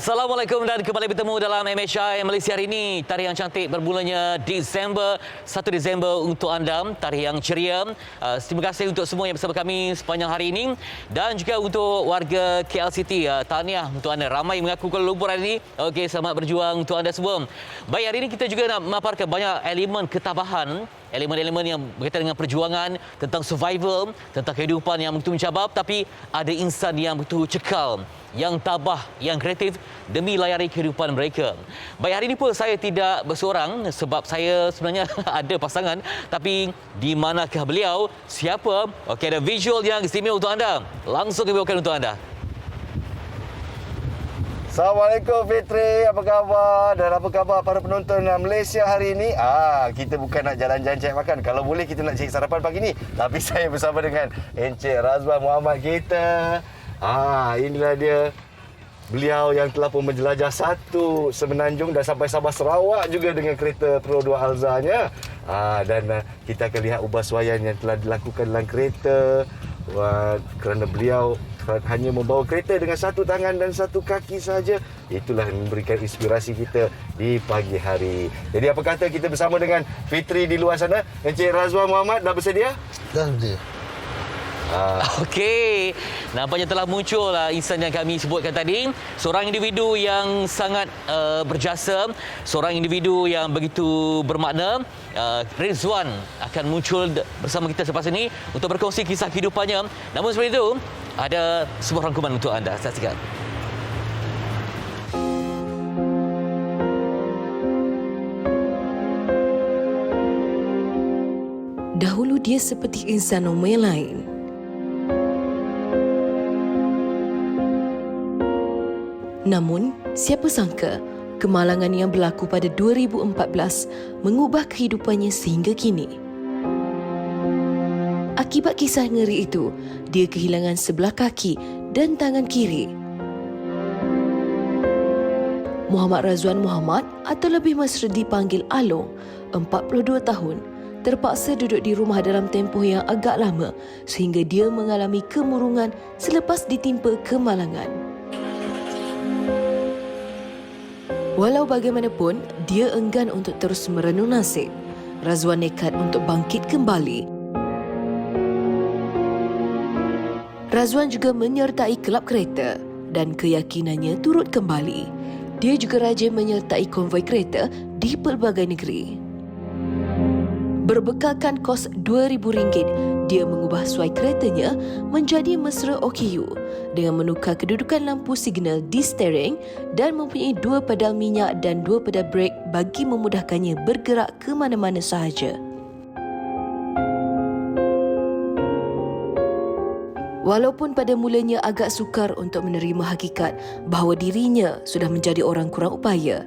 Assalamualaikum dan kembali bertemu dalam MHI Malaysia hari ini. Tarikh yang cantik bermulanya Disember, 1 Disember untuk anda, tarikh yang ceria. Terima kasih untuk semua yang bersama kami sepanjang hari ini dan juga untuk warga KL City. Tahniah untuk anda, ramai mengaku Kuala Lumpur hari ini. Okey, selamat berjuang untuk anda semua. Baik, hari ini kita juga nak memaparkan banyak elemen ketabahan, elemen-elemen yang berkaitan dengan perjuangan, tentang survival, tentang kehidupan yang begitu mencabar, tapi ada insan yang betul cekal, yang tabah, yang kreatif demi layari kehidupan mereka. Baik, hari ini pun saya tidak berseorang sebab saya sebenarnya ada pasangan, tapi di manakah beliau? Siapa? Okey, ada visual yang istimewa untuk anda. Langsung kami bawakan untuk anda. Assalamualaikum Fitri, apa khabar? Dan apa khabar para penonton Malaysia hari ini? Kita bukan nak jalan-jalan cari makan. Kalau boleh kita nak cari sarapan pagi ni. Tapi saya bersama dengan Encik Razwan Muhammad kita. Inilah dia. Beliau yang telah pun menjelajah satu semenanjung dan sampai Sabah Sarawak juga dengan kereta Pro 2 Alza-nya. Dan kita akan lihat ubahsuaian yang telah dilakukan dalam kereta. Kerana beliau hanya membawa kereta dengan satu tangan dan satu kaki saja. Itulah yang memberikan inspirasi kita di pagi hari. Jadi apa kata kita bersama dengan Fitri di luar sana. Encik Razwan Muhammad dah bersedia? Dah bersedia. Okey, nampaknya telah muncul insan yang kami sebutkan tadi. Seorang individu yang sangat berjasa, seorang individu yang begitu bermakna. Rizwan akan muncul bersama kita selepas ini untuk berkongsi kisah kehidupannya. Namun sebelum itu, ada sebuah rangkuman untuk anda. Saksikan. Dahulu dia seperti insan normal lain. Namun, siapa sangka kemalangan yang berlaku pada 2014 mengubah kehidupannya sehingga kini. Akibat kisah ngeri itu, dia kehilangan sebelah kaki dan tangan kiri. Muhammad Razwan Muhammad atau lebih mesra dipanggil Along, 42 tahun, terpaksa duduk di rumah dalam tempoh yang agak lama sehingga dia mengalami kemurungan selepas ditimpa kemalangan. Walau bagaimanapun, dia enggan untuk terus merenung nasib. Razwan nekat untuk bangkit kembali. Razwan juga menyertai kelab kereta dan keyakinannya turut kembali. Dia juga rajin menyertai konvoi kereta di pelbagai negeri. Berbekalkan kos RM2,000, dia mengubah suai keretanya menjadi mesra OKU dengan menukar kedudukan lampu signal di steering dan mempunyai 2 pedal minyak dan 2 pedal brake bagi memudahkannya bergerak ke mana-mana sahaja. Walaupun pada mulanya agak sukar untuk menerima hakikat bahawa dirinya sudah menjadi orang kurang upaya,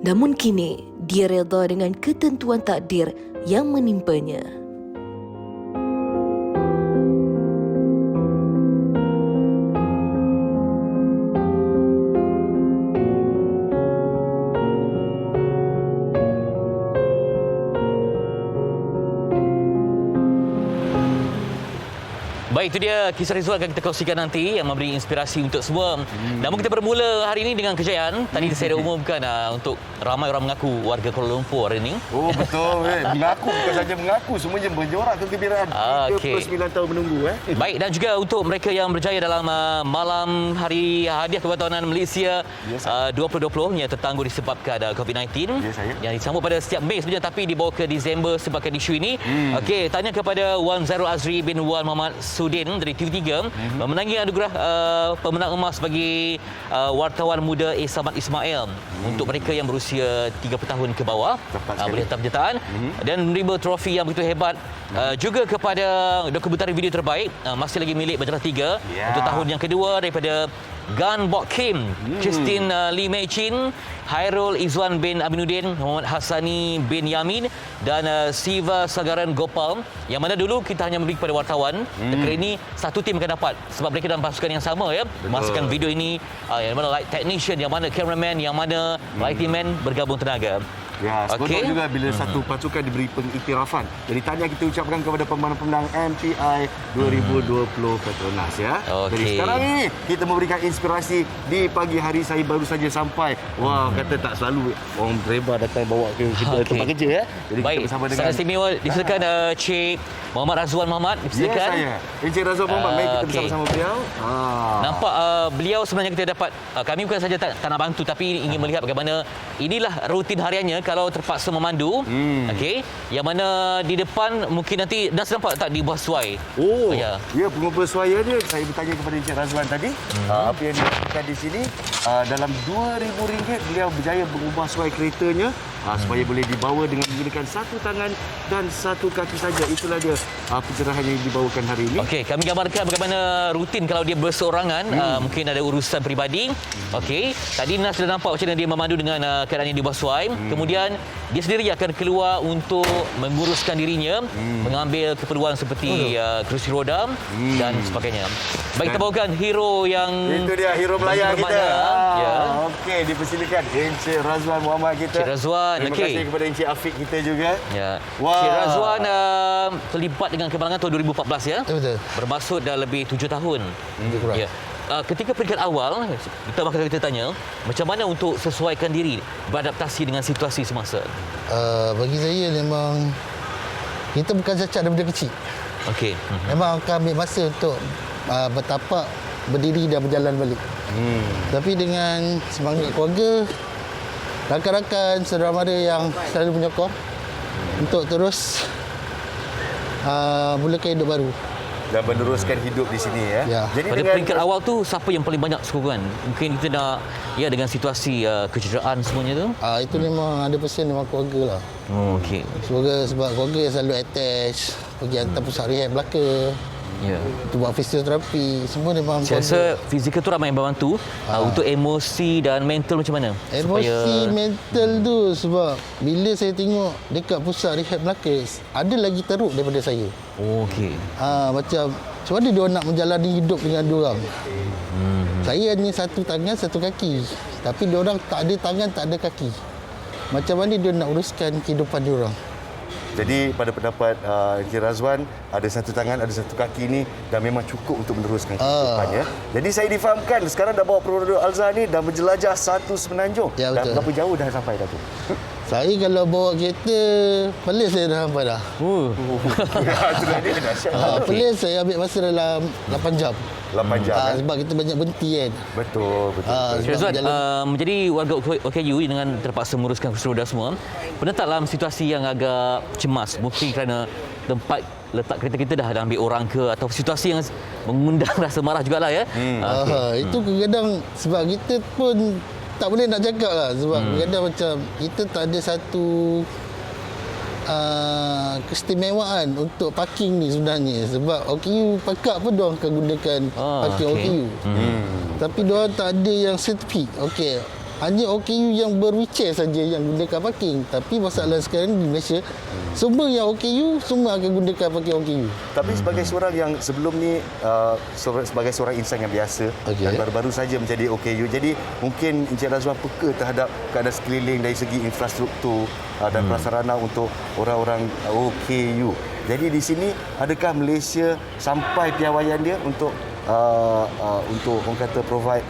namun kini dia redha dengan ketentuan takdir yang menimpanya. Baik, itu dia kisah Rizwan akan kita kongsikan nanti yang memberi inspirasi untuk semua. Namun kita bermula hari ini dengan kejayaan. Tadi saya dah umumkan untuk ramai orang mengaku warga Kuala Lumpur hari ini. Oh betul. Mengaku, bukan saja mengaku, semuanya berjorak kegembiraan. 39 tahun menunggu. Baik, dan juga untuk mereka yang berjaya dalam malam hari hadiah kebangsaan Malaysia 2020 yang tertangguh disebabkan COVID-19 yang disambut pada setiap Mei sebenarnya, tapi dibawa ke Disember sebabkan isu ini. Okey, tanya kepada Wan Zairul Azri bin Wan Muhammad Sudin dari TV3 memenangi anugerah pemenang emas bagi wartawan muda Samad Ismail untuk mereka yang berusia 30 tahun ke bawah, boleh hantar penyertaan dan menerima trofi yang begitu hebat. Juga kepada dokumentari video terbaik masih lagi milik Majalah 3 untuk tahun yang kedua daripada Gan Bok Kim, Christine Lee Mei Chin, Hairul Izwan bin Aminuddin, Muhammad Hassani bin Yamin dan Siva Sagaran Gopal, yang mana dulu kita hanya memberi kepada wartawan. Kali ini satu tim akan dapat sebab mereka dalam pasukan yang sama memastikan video ini yang mana light technician, yang mana cameraman, yang mana lighting man bergabung tenaga. Ya, seronok Okey. juga bila satu pasukan diberi pengiktirafan. Jadi tahniah kita ucapkan kepada pemenang-pemenang MPI 2020 Petronas ya. Okey. Jadi sekarang ini kita memberikan inspirasi di pagi hari. Saya baru saja sampai. Wah, kata tak selalu orang driver datang bawa ke kita tempat kerja ya. Jadi Baik, kita bersama dengan sangat istimewa disertakan Cik Muhammad Razwan Muhammad Ya, disertakan. saya. Encik Razwan Muhammad. Mari kita Okey. bersama-sama beliau. Nampak beliau sebenarnya kita dapat kami bukan saja tak nak bantu tapi ingin melihat bagaimana inilah rutin hariannya kalau terpaksa memandu. Okey, yang mana di depan mungkin nanti dah nampak tak di bawah suai. Oh, Ya. ya pengubah suaya dia. Saya bertanya kepada Encik Razwan tadi, apa yang dilakukan di sini. Dalam RM2,000 beliau berjaya mengubah suai keretanya supaya boleh dibawa dengan menggunakan satu tangan dan satu kaki saja. Itulah dia pencerahan yang dibawakan hari ini. Okey, kami gambarkan bagaimana rutin kalau dia berseorangan, mungkin ada urusan peribadi. Okey, tadi Nas sudah nampak macam mana dia memandu dengan keadaan yang di bawah suai. Kemudian dia sendiri akan keluar untuk menguruskan dirinya, mengambil keperluan seperti kerusi roda dan sebagainya. Baik, kita bawakan hero yang Itu dia hero Melaya kita. bermakna. Ya. Okey, dipersilakan Encik Razwan Muhammad kita. Encik Razwan, Terima okey. kasih kepada Encik Afiq kita juga. Ya. Wah. Cik Razwan terlibat dengan kemalangan tahun 2014 ya. Betul. Bermaksud dah lebih 7 tahun. kurang. Ya. Ketika peringkat awal, kita tanya, macam mana untuk sesuaikan diri beradaptasi dengan situasi semasa? Bagi saya memang kita bukan cacat daripada kecil. Okey. Memang akan ambil masa untuk bertapak, berdiri dan berjalan balik. Tapi dengan semangat keluarga, rakan-rakan, saudara mara yang selalu menyokong untuk terus mulakan hidup baru. Dan meneruskan hidup di sini ya. Ya. Jadi Pada dengan peringkat awal tu, siapa yang paling banyak sokongan? Mungkin kita nak, ya dengan situasi kecederaan semuanya tu. Itu memang ada persen memang keluarga lah. Oh, okey. Sebab keluarga yang selalu attach, pergi hantar pusat rehab Melaka, Ya. untuk buat fisioterapi, semua memang Saya rasa fizikal tu ramai yang membantu. Untuk emosi dan mental macam mana? Emosi, mental tu sebab bila saya tengok dekat pusat rehab Melaka, ada lagi teruk daripada saya. Oh, okey. Macam mana dia nak menjalani hidup dengan dia orang. Saya hanya satu tangan, satu kaki. Tapi dia orang tak ada tangan, tak ada kaki. Macam mana dia nak uruskan kehidupan dia orang. Jadi pada pendapat Encik Razwan, ada satu tangan, ada satu kaki ni dah memang cukup untuk meneruskan kehidupannya. Jadi saya difahamkan sekarang dah bawa Perodol Alza ni dah menjelajah satu semenanjung. Ya, betul. Dah berapa jauh dah sampai dah tu? Saya kalau bawa kereta, Perlis saya dah sampai dah. Itulah dia dahsyat. Perlis saya ambil masa dalam 8 jam. 8 jam. kan? Sebab kita banyak berhenti kan. Betul. Cik Razwan, menjadi warga OKU dengan terpaksa menguruskan kursi roda semua, pernah tak dalam situasi yang agak cemas? Mungkin kerana tempat letak kereta kita dah ada ambil orang ke, atau situasi yang mengundang rasa marah jugalah ya? Itu kadang-kadang sebab kita pun tak boleh nak cakap lah. Sebab kadang-kadang macam kita tak ada satu keistimewaan untuk parking ni sebenarnya. Sebab OKU pakak pun diorang akan gunakan parking okey. OKU. Tapi diorang tak ada yang sertifik. Okey, hanya OKU yang ber-wheelchair saja yang gunakan parking. Tapi masalah sekarang di Malaysia, semua yang OKU semua akan gunakan parking OKU. Tapi sebagai seorang yang sebelum ni sebagai seorang insan yang biasa dan baru-baru saja menjadi OKU, jadi mungkin Encik Razwan peka terhadap keadaan sekeliling dari segi infrastruktur dan prasarana untuk orang-orang OKU. Jadi di sini adakah Malaysia sampai piawaian dia untuk orang kata provide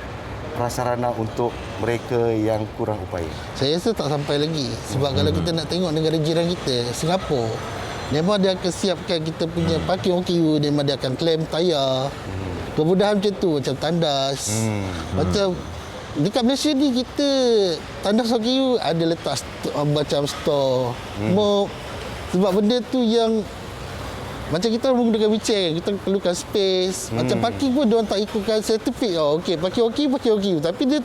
prasarana untuk mereka yang kurang upaya? Saya rasa tak sampai lagi. Sebab kalau kita nak tengok negara jiran kita, Singapura, memang dia akan siapkan kita punya parking OKU, memang dia akan klaim tayar. Kemudahan macam tu, macam tandas. Macam dekat Malaysia ni kita tandas OKU ada letak macam store, mop. Sebab benda tu yang macam kita menggunakan wheelchair, kita perlukan space. Macam parking pun diorang tak ikutkan sertifik. Okey, parking OKU. Tapi dia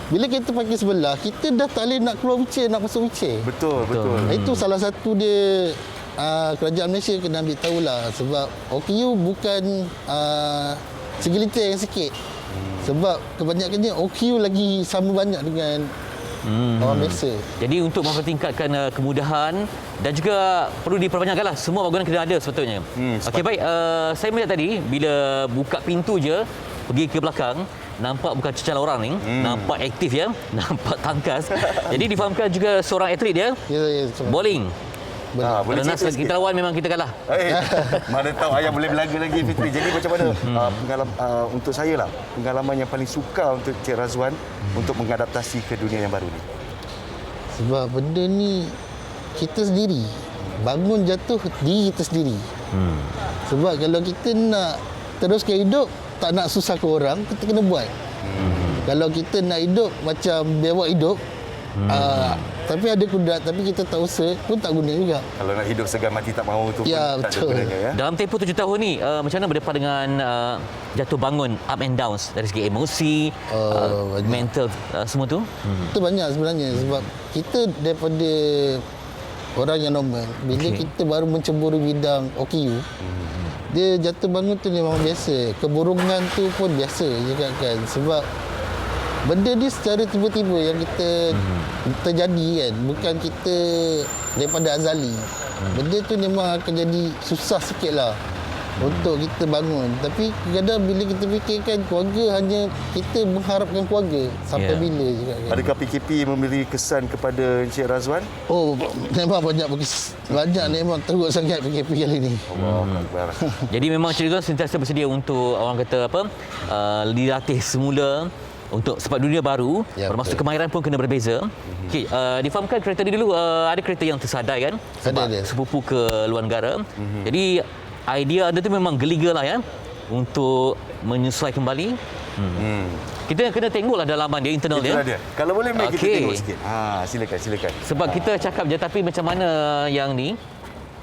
bila kita parking sebelah, kita dah tak boleh nak keluar wheelchair, nak masuk wheelchair. Betul. Itu salah satu dia kerajaan Malaysia kena ambil tahulah. Sebab OKU bukan segelintir yang sikit. Sebab kebanyakannya OKU lagi sama banyak dengan orang Malaysia. Jadi untuk mempertingkatkan kemudahan dan juga perlu diperbanyakkanlah, semua bangunan kena ada sepatutnya. Okey, baik, saya melihat tadi bila buka pintu je pergi ke belakang, nampak bukan cecal orang ni, nampak aktif ya, nampak tangkas. Jadi difahamkan juga seorang atlet dia, Ya. bowling. Boleh Kerana cerita sikit? kita lawan memang kita kalah. Mana tahu ayah boleh berlaga lagi, Fitri. Jadi macam mana untuk saya lah, pengalaman yang paling suka untuk Cik Razwan untuk mengadaptasi ke dunia yang baru ni? Sebab benda ni kita sendiri. Bangun jatuh diri kita sendiri. Sebab kalau kita nak teruskan hidup, tak nak susahkan orang, kita kena buat. Kalau kita nak hidup macam bewak hidup, tapi ada kudrat, tapi kita tak usaha pun tak guna juga. Kalau nak hidup segan mati tak mahu tu Ya, pun tak ada betul. gunanya ya. Dalam tempoh 7 tahun ni, macam mana berdepan dengan jatuh bangun, up and downs dari segi emosi, banyak. mental, semua tu? Itu banyak sebenarnya sebab kita daripada orang yang normal, bila kita baru menceburi bidang OKU, dia jatuh bangun tu memang biasa. Keburungan tu pun biasa juga kan. Sebab benda ni secara tiba-tiba yang kita terjadi kan. Bukan kita daripada azali. Benda tu memang akan jadi susah sikit lah untuk kita bangun. Tapi kadang-kadang bila kita fikirkan keluarga, hanya kita mengharapkan keluarga sampai bila juga kan. Adakah PKP memberi kesan kepada Encik Razwan? Oh, memang banyak memang teruk sangat PKP kali ni. Allahuakbar. Jadi memang Cik Rizwan sentiasa bersedia untuk orang kata apa, dilatih semula untuk sebab dunia baru, Ya, termasuk betul. kemahiran pun kena berbeza. Okey, difahamkan kereta ni dulu ada kereta yang tersadai kan sebab Ada. sepupu ke luar negara. Jadi idea anda tu memang geliga lah ya untuk menyesuaikan kembali. Kita kena tengoklah dalaman dia, internal Itulah dia. dia. Kalau boleh Mek, kita Okey. tengok sikit. Silakan. Sebab kita cakap je tapi macam mana yang ni.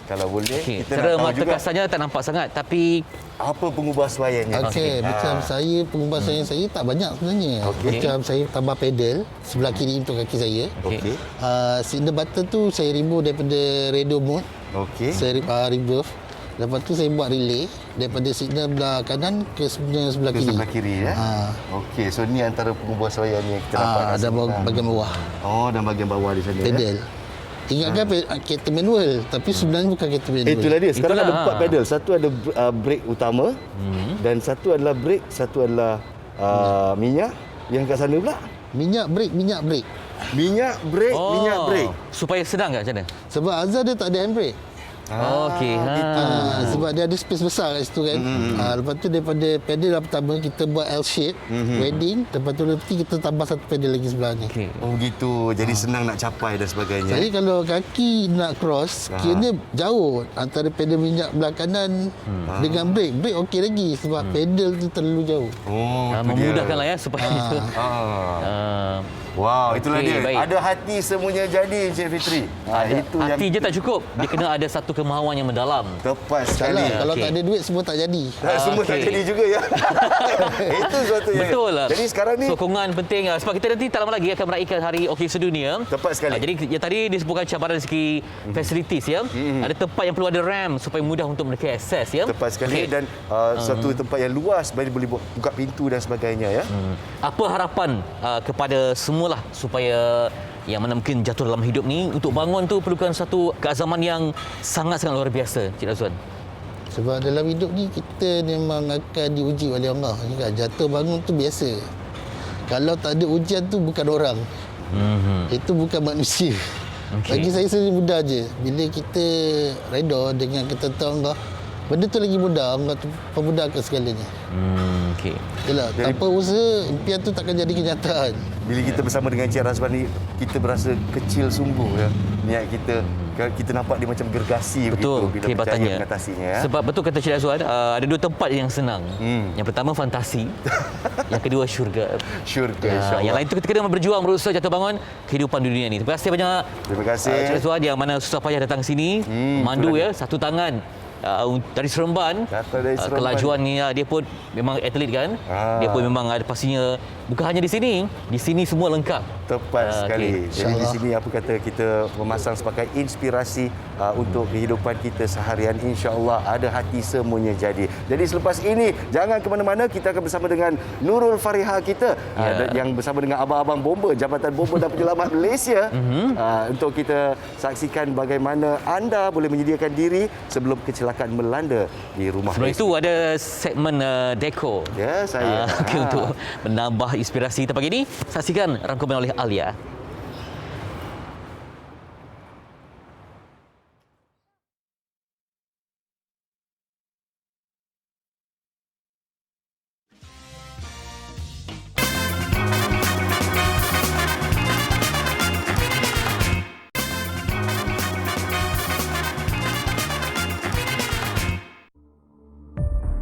Kalau boleh Okey, kita cara nak tahu mata juga kasarnya tak nampak sangat tapi apa pengubahsuaiannya. Okey, macam saya pengubahsuaian saya tak banyak sebenarnya. Okey. Macam saya tambah pedal sebelah kiri untuk kaki saya. Okey. Signal button tu saya remove daripada radio mode. Okey. Saya reverse. Lepas tu saya buat relay daripada signal belah kanan ke sebelah Ke kiri. sebelah kiri ya. Okey, so ni antara pengubahsuaian yang kita dapat. Ada bahagian bawah. Oh, dan bahagian bawah di sana ya. Pedal. Ingatkan kereta manual, tapi sebenarnya bukan kereta manual. Itulah dia. Sekarang Itulah. ada 4 pedal. Satu ada brake utama dan satu adalah brake, satu adalah minyak. Yang kat sana pula Minyak brake. minyak brake, minyak brake. supaya senang tak macam mana? Sebab Azhar dia tak ada handbrake. Okey. Sebab dia ada space besar kat situ kan. Lepas tu daripada pedal pertama kita buat L shape, wedding. Lepas tu nanti kita tambah satu pedal lagi sebelah ni. Okey. Oh gitu. Jadi senang nak capai dan sebagainya. Saya kalau kaki nak cross, kiranya jauh antara pedal minyak belah kanan dengan brake. Brake okey lagi sebab pedal tu terlalu jauh. Oh, tu dia. Memudahkan lah ya supaya itu. Wow, itulah Okey, dia. baik. Ada hati semuanya jadi, Encik Fitri. Itu yang Hati je tak cukup, dia kena ada satu kemahuan yang mendalam. tepat Salah, sekali. kalau okey. tak ada duit semua tak jadi. Semua tak Okey. jadi juga ya. Itu suatu yang. Betul lah. Jadi sekarang ni sokongan penting sebab kita nanti tak lama lagi akan meraihkan Hari Okey Sedunia. Tepat sekali. Jadi yang tadi disebutkan cabaran dari segi facilities ya. Ada tempat yang perlu ada ramp supaya mudah untuk mereka akses ya. tepat sekali Okey. dan satu tempat yang luas boleh buka pintu dan sebagainya ya. Apa harapan kepada semualah supaya yang mana mungkin jatuh dalam hidup ni untuk bangun tu perlukan satu keazaman yang sangat-sangat luar biasa, Cik Razwan. Sebab dalam hidup ni kita memang akan diuji oleh Allah. Jatuh bangun tu biasa. Kalau tak ada ujian tu bukan orang. Itu bukan manusia. Okey. Bagi saya sendiri mudah je. Bila kita reda dengan ketentuan Allah, benda tu lagi mudah. Allah tu pemudahkan segalanya. Okey. Yalah, tanpa usaha, impian tu takkan jadi kenyataan. Bila kita bersama dengan Encik Razwan ni, kita berasa kecil sungguh ya. Niat kita nampak dia macam gergasi Betul, begitu bila kehebatannya. berjaya mengatasinya ya. Sebab betul kata Cik Razwan, ada dua tempat yang senang. Yang pertama fantasi, yang kedua syurga. Syurga insya-Allah. Yang lain tu kita kena berjuang berusaha jatuh bangun kehidupan dunia ni. Terima kasih banyak. Terima kasih. Cik Razwan yang mana susah payah datang sini, mandu ya, satu tangan. Dari Seremban, Datang dari Seremban. kelajuan ni dia pun memang atlet kan. Dia pun memang ada pastinya bukan hanya di sini semua lengkap. Tepat sekali. okey. Jadi di sini apa kata kita memasang sebagai inspirasi untuk kehidupan kita seharian. Insya-Allah ada hati semuanya jadi. Jadi selepas ini jangan ke mana-mana, kita akan bersama dengan Nurul Fariha kita yang bersama dengan abang-abang bomba Jabatan Bomba dan Penyelamat Malaysia untuk kita saksikan bagaimana anda boleh menyediakan diri sebelum kecelakaan kegelakan melanda di rumah. Sebelum itu ada segmen dekor. Ya, saya. Okey, untuk menambah inspirasi kita pagi ini, saksikan rangkuman oleh Alia.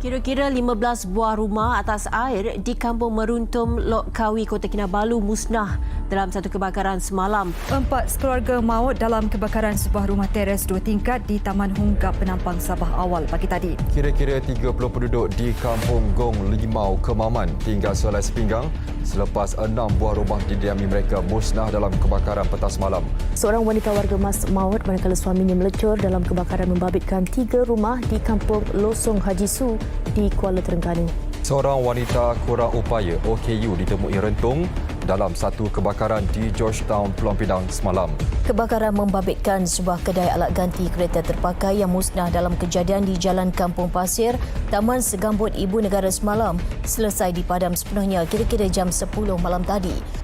Kira-kira 15 buah rumah atas air di Kampung Meruntum, Lok Kawi, Kota Kinabalu musnah dalam satu kebakaran semalam. 4 keluarga maut dalam kebakaran sebuah rumah teres 2 tingkat di Taman Hunggap Penampang Sabah awal pagi tadi. Kira-kira 30 penduduk di Kampung Gong Limau, Kemaman tinggal selai sepinggang selepas 6 buah rumah didiami mereka musnah dalam kebakaran petang semalam. Seorang wanita warga Mas maut manakala suaminya melecur dalam kebakaran membabitkan 3 rumah di Kampung Losong Haji Su di Kuala Terengganu. Seorang wanita kurang upaya OKU ditemui rentung dalam satu kebakaran di Georgetown, Pulau Pinang semalam. Kebakaran membabitkan sebuah kedai alat ganti kereta terpakai yang musnah dalam kejadian di Jalan Kampung Pasir, Taman Segambut Ibu Negara semalam, selesai dipadam sepenuhnya kira-kira jam 10 malam tadi.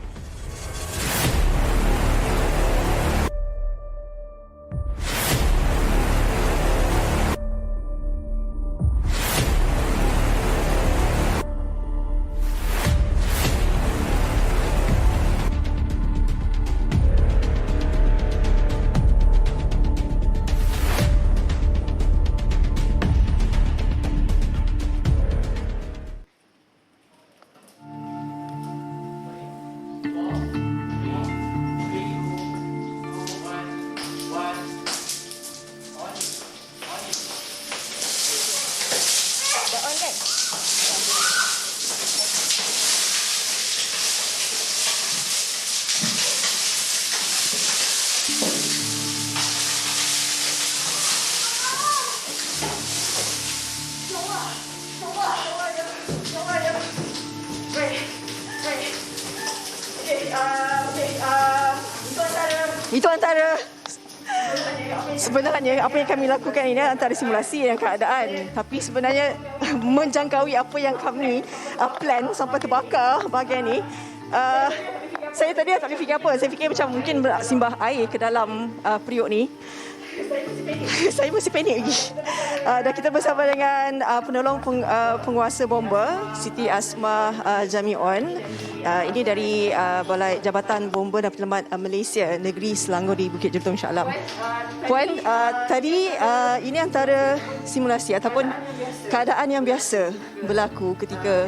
Itu antara sebenarnya apa yang kami lakukan ini antara simulasi dan keadaan, tapi sebenarnya menjangkaui apa yang kami plan sampai terbakar bahagian ni. Saya tadi tak boleh fikir apa. Saya fikir macam mungkin simbah air ke dalam periuk ni. Saya masih panik lagi. Dan kita bersama dengan penolong penguasa bomba Siti Asma Jamion. Ini dari Balai Jabatan Bomba dan Penyelamat Malaysia Negeri Selangor di Bukit Jelutong Shah Alam. Puan, tadi ini antara simulasi ataupun keadaan yang biasa berlaku ketika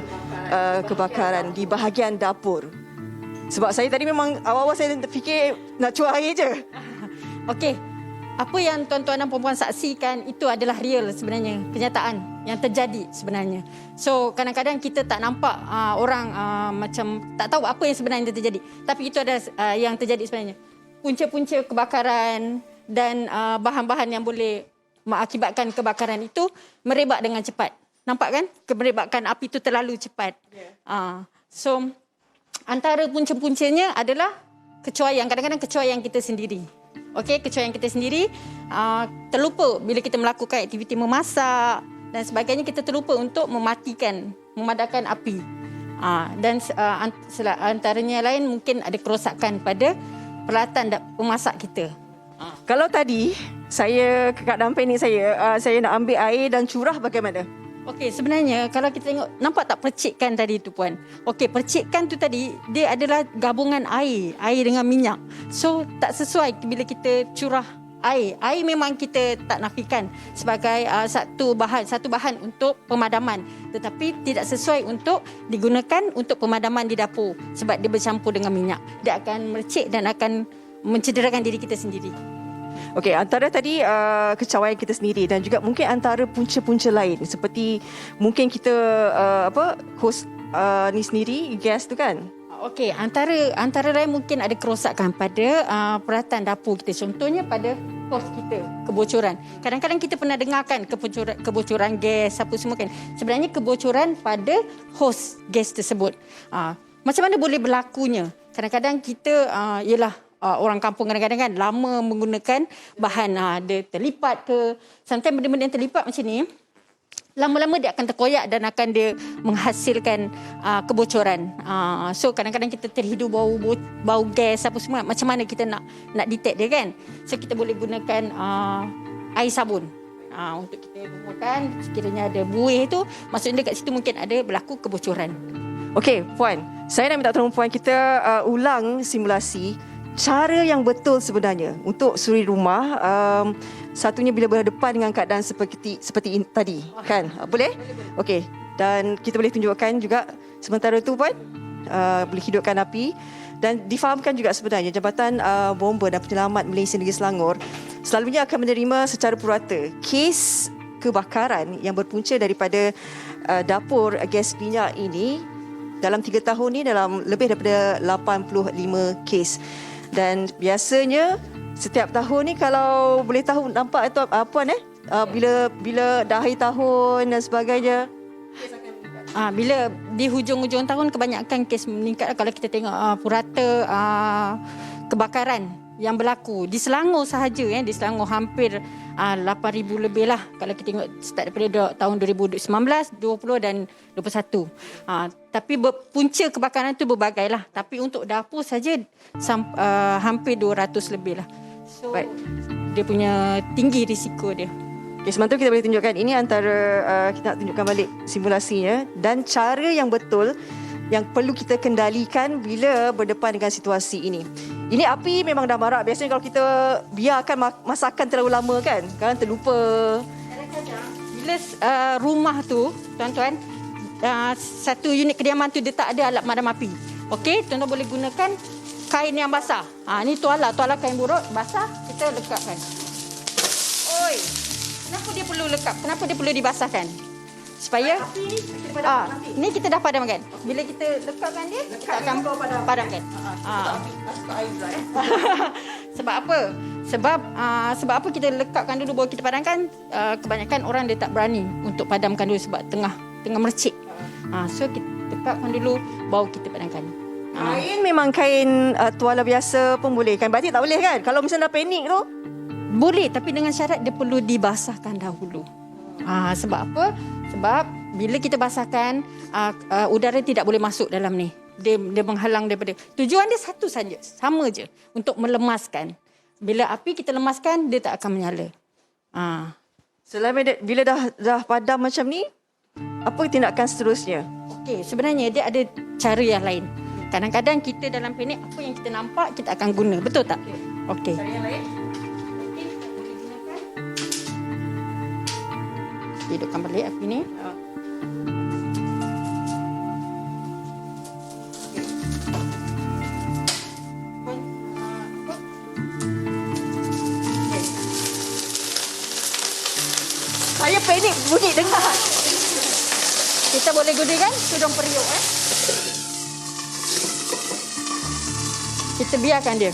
kebakaran di bahagian dapur. Sebab saya tadi memang awal-awal saya fikir nak cuar air je. Okey. Apa yang tuan-tuan dan puan-puan saksikan itu adalah real sebenarnya, kenyataan yang terjadi sebenarnya. So kadang-kadang kita tak nampak orang macam tak tahu apa yang sebenarnya terjadi. Tapi itu adalah yang terjadi sebenarnya. Punca-punca kebakaran dan bahan-bahan yang boleh mengakibatkan kebakaran itu merebak dengan cepat. Nampak kan? Merebakkan api itu terlalu cepat. So antara punca-puncanya adalah kecuaian. Kadang-kadang kecuaian kita sendiri. Okey, kecuaian kita sendiri terlupa bila kita melakukan aktiviti memasak dan sebagainya, kita terlupa untuk memadamkan api. Dan antaranya lain mungkin ada kerosakan pada peralatan pemasak kita. Kalau tadi saya keadaan panik saya nak ambil air dan curah bagaimana? Okey, sebenarnya kalau kita tengok, nampak tak percikan tadi tu puan? Okey, percikan tu tadi dia adalah gabungan air dengan minyak. So tak sesuai bila kita curah air. Air memang kita tak nafikan sebagai satu bahan untuk pemadaman, tetapi tidak sesuai untuk digunakan untuk pemadaman di dapur sebab dia bercampur dengan minyak. Dia akan mercik dan akan mencederakan diri kita sendiri. Okey, antara tadi kecawaian kita sendiri dan juga mungkin antara punca-punca lain seperti mungkin kita hos ni sendiri gas tu kan. Okey, antara lain mungkin ada kerosakan pada peralatan dapur kita. Contohnya pada hos kita, kebocoran. Kadang-kadang kita pernah dengarkan kebocoran gas apa semua kan. Sebenarnya kebocoran pada hos gas tersebut. Macam mana boleh berlakunya? Kadang-kadang kita ialah orang kampung kadang-kadang kan lama menggunakan bahan, dia terlipat ke, sometimes benda-benda yang terlipat macam ni, lama-lama dia akan terkoyak dan akan dia menghasilkan kebocoran. So kadang-kadang kita terhidu bau gas apa semua. Macam mana kita nak detect dia kan? So kita boleh gunakan air sabun. Untuk kita gunakan, sekiranya ada buih tu, maksudnya dekat situ mungkin ada berlaku kebocoran. Okey, Puan. Saya nak minta tolong Puan kita ulang simulasi cara yang betul sebenarnya untuk suri rumah. Satunya bila berhadapan dengan keadaan seperti tadi, kan? Boleh? Okey. Dan kita boleh tunjukkan juga sementara tu, Puan, boleh hidupkan api. Dan difahamkan juga sebenarnya Jabatan Bomba dan Penyelamat Malaysia Negeri Selangor selalunya akan menerima secara purata kes kebakaran yang berpunca daripada dapur gas minyak ini. Dalam 3 tahun ni dalam lebih daripada 85 kes. Dan biasanya setiap tahun ni kalau boleh tahu nampak atau apa bila dah akhir tahun dan sebagainya, bila di hujung-hujung tahun kebanyakan kes meningkat. Kalau kita tengok purata kebakaran yang berlaku di Selangor sahaja, di Selangor hampir 8,000 lebih lah kalau kita tengok start daripada tahun 2019, 20 dan 21. Tapi punca kebakaran tu berbagai lah. Tapi untuk dapur saja hampir 200 lebih lah. So dia punya tinggi risiko dia. Okay, sementara kita boleh tunjukkan ini antara kita nak tunjukkan balik simulasinya dan cara yang betul yang perlu kita kendalikan bila berdepan dengan situasi ini. Ini api memang dah marak. Biasanya kalau kita biarkan masakan terlalu lama kan, kadang terlupa. Bila rumah tu, tuan-tuan, satu unit kediaman tu dia tak ada alat pemadam api. Okey, tuan-tuan boleh gunakan kain yang basah. Ni tuala kain buruk basah, kita lekapkan. Oi. Kenapa dia perlu lekap? Kenapa dia perlu dibasahkan? Supaya ni kita dah padamkan. Bila kita lekapkan dia, kita akan padamkan. Sebab apa? Sebab apa kita lekapkan dulu baru kita padamkan? Kebanyakan orang dia tak berani untuk padamkan dulu sebab tengah mercik. So kita lekapkan dulu baru kita padamkan. Kain memang kain tuala biasa pun boleh kan? Batik tak boleh kan? Kalau misalnya dah panik tu? Boleh, tapi dengan syarat dia perlu dibasahkan dahulu. Sebab apa? Sebab bila kita basahkan, udara tidak boleh masuk dalam ni. Dia menghalang daripada. Tujuan dia satu saja, sama je, untuk melemaskan. Bila api kita lemaskan, dia tak akan menyala. Selain bila dah padam macam ni, apa tindakan seterusnya? Okey, sebenarnya dia ada cara yang lain. Kadang-kadang kita dalam panik, apa yang kita nampak, kita akan guna. Betul tak? Okey. Cara yang lain? Hidupkan balik api ni. Saya panik bunyi dengar. Kita boleh gunakan tudung periuk. Kita biarkan dia.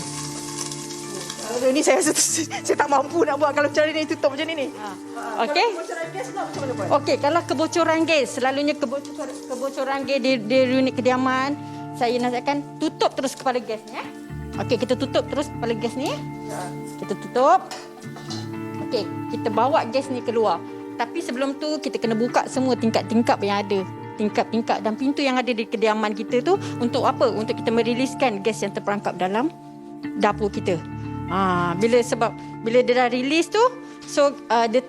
Ini saya tak mampu nak buat kalau cara ni tutup macam ni. Okey. Kebocoran gas pula macam mana, Puan? Okey, kalau kebocoran gas, selalunya kebocoran gas di unit kediaman, saya nasihatkan tutup terus kepala gas ni. Okey, kita tutup terus kepala gas ni. Kita tutup. Okey, kita bawa gas ni keluar. Tapi sebelum tu kita kena buka semua tingkap-tingkap yang ada. Tingkap-tingkap dan pintu yang ada di kediaman kita tu untuk apa? Untuk kita meriliskan gas yang terperangkap dalam dapur kita. Bila dia dah release tu, so dia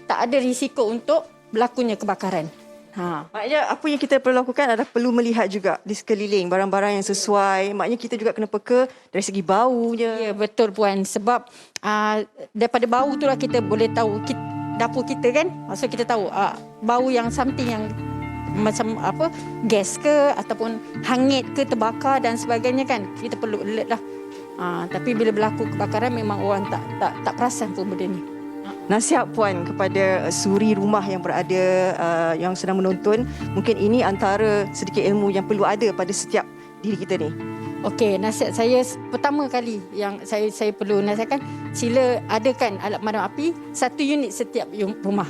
tak ada risiko untuk berlakunya kebakaran. Maknanya apa yang kita perlu lakukan adalah perlu melihat juga di sekeliling barang-barang yang sesuai. Maknanya kita juga kena peka dari segi baunya. Ya, betul Puan. Sebab daripada bau tu lah kita boleh tahu dapur kita kan. Maksud kita tahu bau yang something yang macam apa, gas ke ataupun hangit ke, terbakar dan sebagainya kan. Kita perlu alert lah. Tapi bila berlaku kebakaran memang orang tak perasan pun benda ni. Nasihat Puan kepada suri rumah yang berada yang sedang menonton, mungkin ini antara sedikit ilmu yang perlu ada pada setiap diri kita ni. Okey, nasihat saya pertama kali yang saya perlu nasihatkan, sila adakan alat pemadam api 1 unit setiap rumah.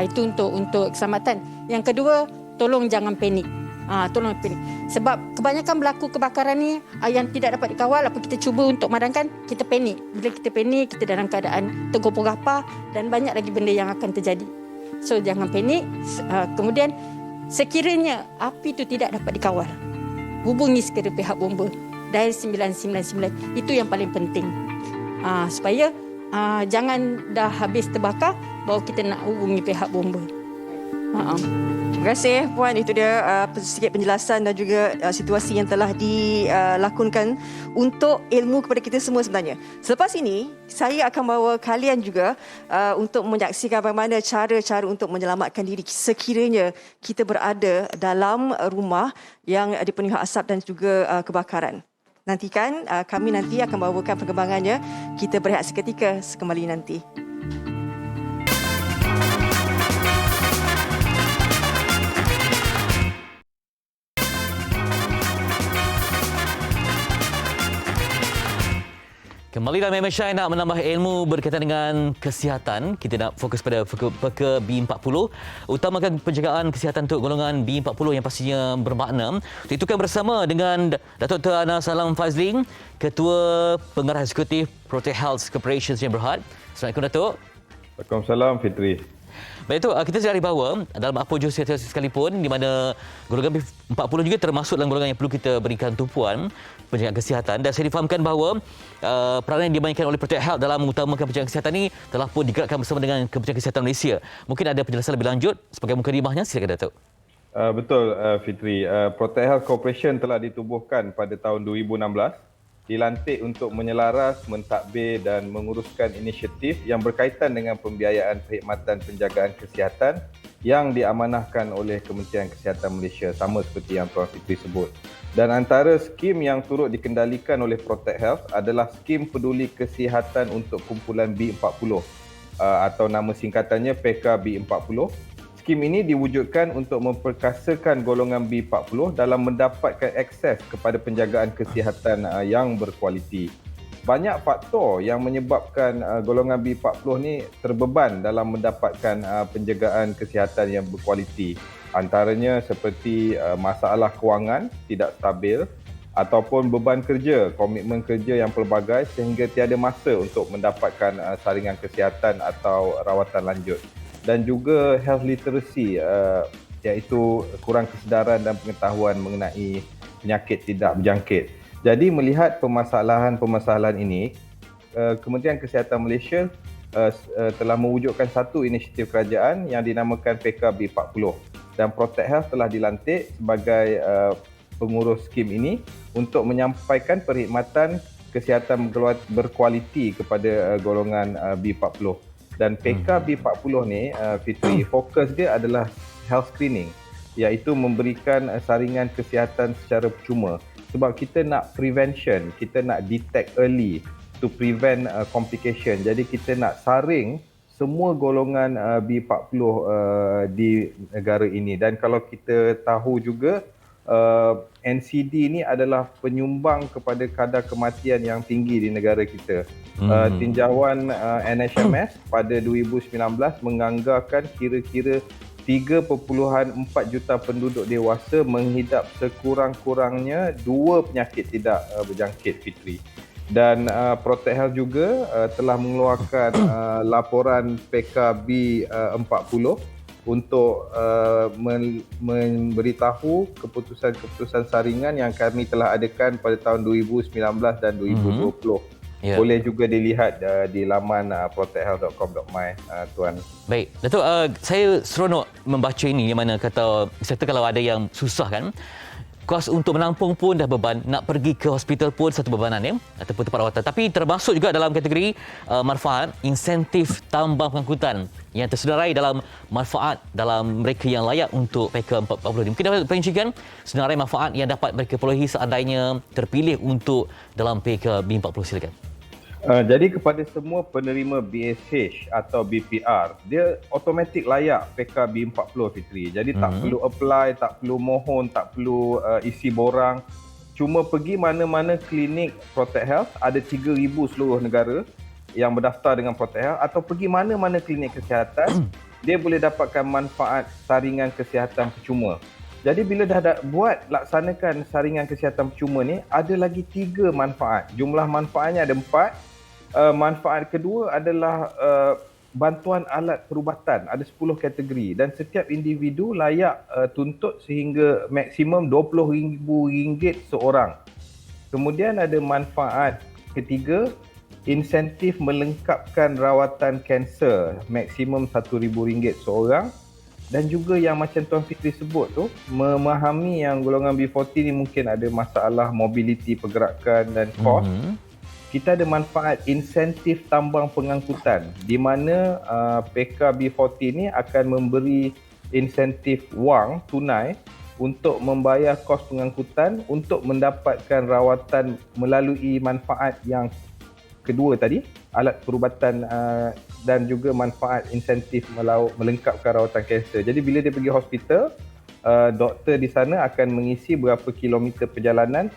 Itu untuk keselamatan. Yang kedua, tolong jangan panik. tolong panik. Sebab kebanyakan berlaku kebakaran ni yang tidak dapat dikawal, apa kita cuba untuk madamkan, kita panik. Bila kita panik, kita dalam keadaan tergopoh-gapah dan banyak lagi benda yang akan terjadi. So jangan panik. Kemudian sekiranya api itu tidak dapat dikawal, hubungi segera pihak bomba. Dial 999. Itu yang paling penting. Supaya jangan dah habis terbakar baru kita nak hubungi pihak bomba. Terima kasih Puan. Itu dia sedikit penjelasan dan juga situasi yang telah dilakonkan untuk ilmu kepada kita semua sebenarnya. Selepas ini, saya akan bawa kalian juga untuk menyaksikan bagaimana cara-cara untuk menyelamatkan diri sekiranya kita berada dalam rumah yang dipenuhi asap dan juga kebakaran. Nantikan, kami nanti akan bawakan perkembangannya. Kita berehat seketika, sekembali nanti. Kembali dalam MSI nak menambah ilmu berkaitan dengan kesihatan. Kita nak fokus pada peka B40. Utamakan penjagaan kesihatan untuk golongan B40 yang pastinya bermakna. Untuk itu kan bersama dengan Datuk Dr. Ana Salam Fazling, Ketua Pengarah Eksekutif Protect Health Corporation Sdn Bhd. Assalamualaikum Datuk. Waalaikumsalam Fitri. Baik Datuk, kita sedari bahawa dalam apa jua situasi sekalipun di mana golongan B40 juga termasuk dalam golongan yang perlu kita berikan tumpuan penjagaan kesihatan, dan saya difahamkan bahawa peranan yang dimainkan oleh Protect Health dalam mengutamakan penjagaan kesihatan ini telah pun digerakkan bersama dengan Kementerian Kesihatan Malaysia. Mungkin ada penjelasan lebih lanjut sebagai mukadimahnya, silakan Datuk. Betul Fitri. Protect Health Corporation telah ditubuhkan pada tahun 2016, dilantik untuk menyelaras, mentadbir dan menguruskan inisiatif yang berkaitan dengan pembiayaan perkhidmatan penjagaan kesihatan yang diamanahkan oleh Kementerian Kesihatan Malaysia, sama seperti yang Tuan Fitri sebut. Dan antara skim yang turut dikendalikan oleh Protect Health adalah skim peduli kesihatan untuk kumpulan B40 atau nama singkatannya PKB40. Skim ini diwujudkan untuk memperkasakan golongan B40 dalam mendapatkan akses kepada penjagaan kesihatan yang berkualiti. Banyak faktor yang menyebabkan golongan B40 ni terbeban dalam mendapatkan penjagaan kesihatan yang berkualiti. Antaranya seperti masalah kewangan tidak stabil ataupun beban kerja, komitmen kerja yang pelbagai sehingga tiada masa untuk mendapatkan saringan kesihatan atau rawatan lanjut. Dan juga health literacy, iaitu kurang kesedaran dan pengetahuan mengenai penyakit tidak berjangkit. Jadi melihat permasalahan-permasalahan ini, Kementerian Kesihatan Malaysia telah mewujudkan satu inisiatif kerajaan yang dinamakan PKB40. Dan Protect Health telah dilantik sebagai pengurus skim ini untuk menyampaikan perkhidmatan kesihatan berkualiti kepada golongan B40. Dan PKB40 ni, Fitri, fokus dia adalah health screening, iaitu memberikan saringan kesihatan secara percuma. Sebab kita nak prevention, kita nak detect early to prevent complication. Jadi kita nak saring semua golongan B40 di negara ini. Dan kalau kita tahu juga, NCD ni adalah penyumbang kepada kadar kematian yang tinggi di negara kita. Tinjauan NHMS pada 2019 menganggarkan kira-kira 3.4 juta penduduk dewasa menghidap sekurang-kurangnya 2 penyakit tidak berjangkit, Fitri. Dan Protect Health juga telah mengeluarkan laporan PKB40 untuk memberitahu keputusan-keputusan saringan yang kami telah adakan pada tahun 2019 dan 2020. Yeah. Boleh juga dilihat di laman protecthealth.com.my, Tuan. Baik, Datuk, saya seronok membaca ini di mana kata, serta kalau ada yang susah kan, kos untuk menampung pun dah beban, nak pergi ke hospital pun satu bebanan ya, ataupun tempat rawatan. Tapi termasuk juga dalam kategori manfaat, insentif tambang pengangkutan yang tersenarai dalam manfaat dalam mereka yang layak untuk PK40 ini. Mungkin dapat perincikan senarai manfaat yang dapat mereka perolehi seandainya terpilih untuk dalam PKB40, silakan. Jadi kepada semua penerima BSH atau BPR, dia automatik layak PKB40, Fitri. Jadi tak perlu apply, tak perlu mohon, tak perlu isi borang. Cuma pergi mana-mana klinik Protect Health, ada 3,000 seluruh negara yang berdaftar dengan Protect Health, atau pergi mana-mana klinik kesihatan, dia boleh dapatkan manfaat saringan kesihatan percuma. Jadi bila dah buat laksanakan saringan kesihatan percuma ni, ada lagi 3 manfaat. Jumlah manfaatnya ada 4. Manfaat kedua adalah bantuan alat perubatan, ada 10 kategori dan setiap individu layak tuntut sehingga maksimum RM20,000 seorang. Kemudian ada manfaat ketiga, insentif melengkapkan rawatan kanser, maksimum RM1,000 seorang. Dan juga yang macam Tuan Fitri sebut tu, memahami yang golongan B40 ni mungkin ada masalah mobiliti pergerakan dan kos. Kita ada manfaat insentif tambang pengangkutan di mana PKB40 ni akan memberi insentif wang tunai untuk membayar kos pengangkutan untuk mendapatkan rawatan melalui manfaat yang kedua tadi, alat perubatan dan juga manfaat insentif melengkapkan rawatan kanser. Jadi bila dia pergi hospital, doktor di sana akan mengisi berapa kilometer perjalanan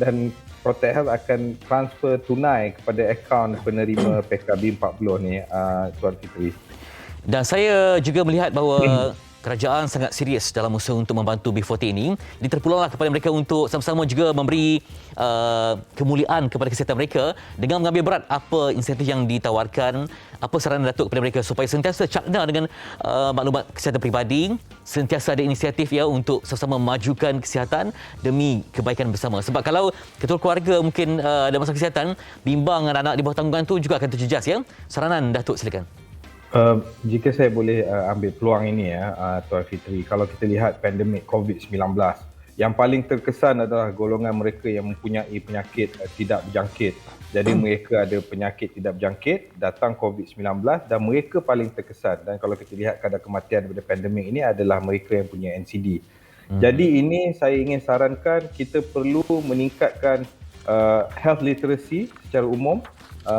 dan Protect Health akan transfer tunai kepada akaun penerima PKB 40 ni, Tuan Fitri. Dan saya juga melihat bahawa kerajaan sangat serius dalam usaha untuk membantu B40 ini. Jadi terpulanglah kepada mereka untuk sama-sama juga memberi kemuliaan kepada kesihatan mereka dengan mengambil berat apa insentif yang ditawarkan, apa saranan Datuk kepada mereka supaya sentiasa cakna dengan maklumat kesihatan peribadi, sentiasa ada inisiatif ya untuk sama-sama memajukan kesihatan demi kebaikan bersama. Sebab kalau ketua keluarga mungkin ada masalah kesihatan, bimbang anak-anak di bawah tanggungan tu juga akan terjejas ya. Saranan Datuk silakan. Jika saya boleh ambil peluang ini Tuan Fitri, kalau kita lihat pandemik COVID-19, yang paling terkesan adalah golongan mereka yang mempunyai penyakit tidak berjangkit. Jadi mereka ada penyakit tidak berjangkit, datang COVID-19 dan mereka paling terkesan. Dan kalau kita lihat kadar kematian daripada pandemik ini adalah mereka yang punya NCD. Jadi ini saya ingin sarankan kita perlu meningkatkan health literacy secara umum.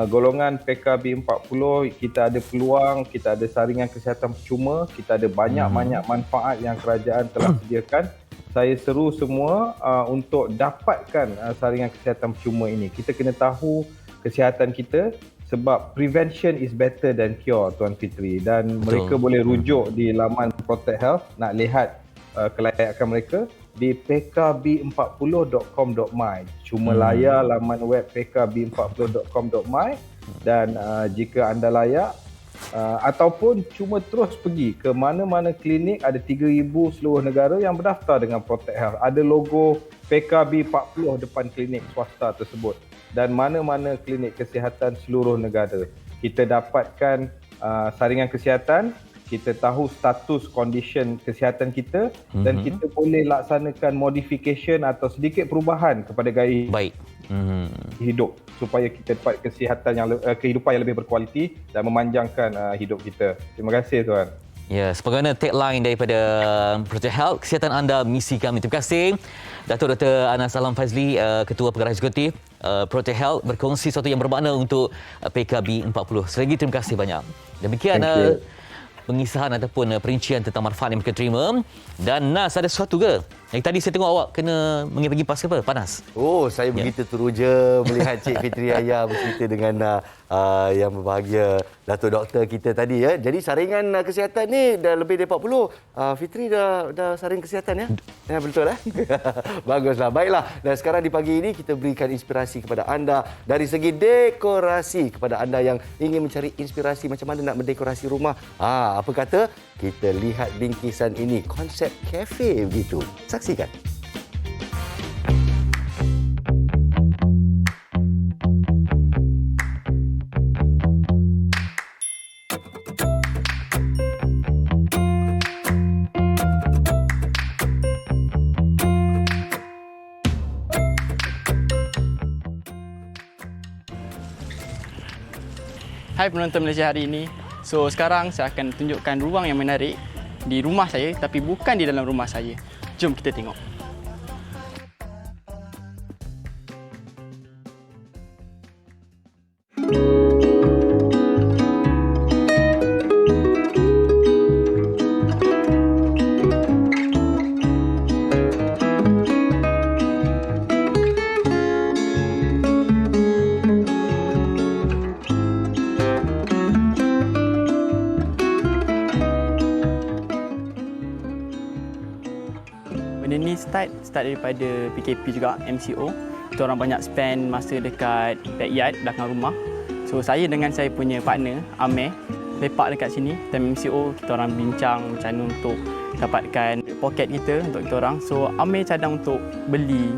Golongan PKB 40 kita ada peluang, kita ada saringan kesihatan percuma, kita ada banyak-banyak manfaat yang kerajaan telah sediakan. Saya seru semua untuk dapatkan saringan kesihatan percuma ini. Kita kena tahu kesihatan kita sebab prevention is better than cure, Tuan Fitri. Dan mereka boleh rujuk di laman Protect Health nak lihat kelayakan mereka di pkb40.com.my. Cuma layar laman web pkb40.com.my dan jika anda layak ataupun cuma terus pergi ke mana-mana klinik, ada 3,000 seluruh negara yang berdaftar dengan Protect Health. Ada logo PKB40 depan klinik swasta tersebut dan mana-mana klinik kesihatan seluruh negara. Kita dapatkan saringan kesihatan, kita tahu status condition kesihatan kita dan kita boleh laksanakan modification atau sedikit perubahan kepada gaya hidup supaya kita dapat kehidupan yang lebih berkualiti dan memanjangkan hidup kita. Terima kasih Tuan. Ya, sebagaimana tagline daripada Protect Health, kesihatan anda misi kami. Terima kasih Datuk Dr. Anas Alam Fazli, Ketua Pengarah Eksekutif Protect Health, berkongsi sesuatu yang bermakna untuk PKB 40. Sekali lagi terima kasih banyak. Demikian pengisahan ataupun perincian tentang manfaat yang mereka terima. Dan Nas, ada sesuatu ke? Yang tadi saya tengok awak kena pergi pas ke apa? Panas? Oh, saya begitu teruja melihat Cik Fitri Aya bercerita dengan yang berbahagia Datuk Doktor kita tadi ya. Jadi saringan kesihatan ni dah lebih dari 40. Fitri dah saring kesihatan ya? Ya betul Baguslah. Baiklah. Dan sekarang di pagi ini kita berikan inspirasi kepada anda dari segi dekorasi kepada anda yang ingin mencari inspirasi macam mana nak mendekorasi rumah. Apa kata? Kita lihat bingkisan ini, konsep kafe begitu. Saksikan. Hai penonton Malaysia hari ini. So sekarang saya akan tunjukkan ruang yang menarik di rumah saya tapi bukan di dalam rumah saya. Jom kita tengok. start daripada PKP juga, MCO. Kita orang banyak spend masa dekat backyard, belakang rumah. So saya dengan saya punya partner, Amir, lepak dekat sini. Time MCO, kita orang bincang macam mana untuk dapatkan poket kita untuk kita orang. So Amir cadang untuk beli